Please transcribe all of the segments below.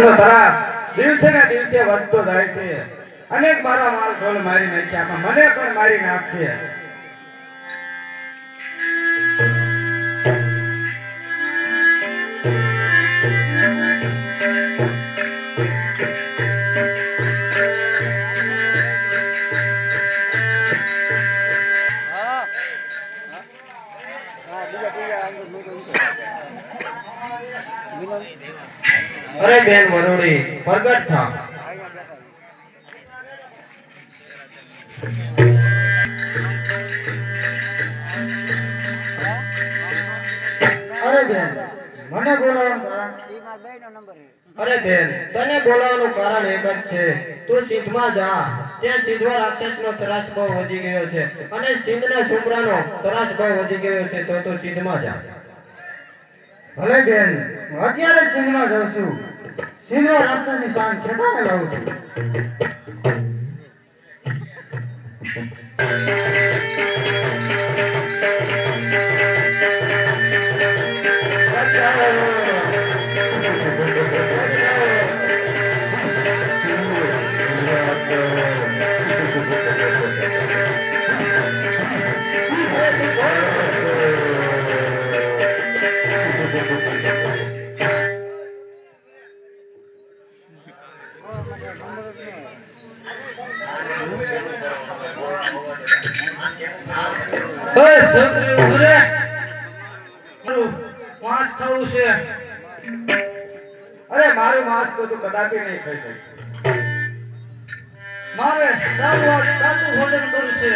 તરાસ દિવસે ને દિવસે વધતો જાય છે. અનેક મારા માલ ઢોલ મારી નાખ્યા, મને પણ મારી નાખશે. અરે બેન વરુડી પ્રગટ થા. અરે બેન મને બોલાવવાનું કારણ? અરે બેન તને બોલાવવાનું કારણ એક જ છે. તું સિંધમાં જા. ત્યાં સિંધવા રાક્ષસનો ત્રાસ બહુ વધી ગયો છે અને સિંધના છોકરાનો ત્રાસ બહુ વધી ગયો છે, તો તું સિંધમાં જા. ભલે બેન હું અત્યારે જ સિંધમાં જાઉં છું. સિંધવા રાક્ષસની શાન ખેતાને લાવું છું. અરે મારું માંસ તો તું કદાપી નહીં ખાઈ શકે. મારે તાજું ભોજન કરવું છે.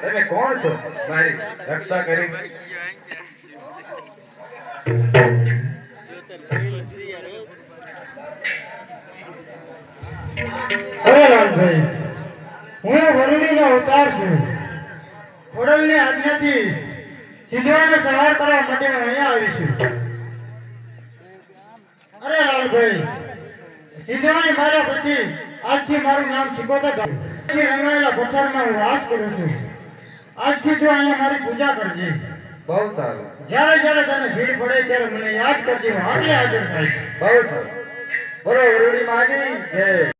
તમે કોણ છો મારી રક્ષા કરી? અરે લાલભાઈ, હું એ વરુડીનો અવતાર છું. ખોડલની આજ્ઞાથી સિંધવાને સવાર કરવા માટે હું અહીંયા આવી છું. અરે લાલભાઈ, સિંધવાને માર્યા પછી આજથી મારું નામ સિકોતર થયું. આજથી રંગાયેલા પથ્થરમાં હું વાસ કરું છું. આજથી તું અહીંયા મારી પૂજા કરજે. બહુ સારું, જ્યારે જ્યારે તને ભીડ પડે ત્યારે મને યાદ કરજે. હું આગળ હાજર થાય. બહુ સારું. બોલો વરુડી માગી જય.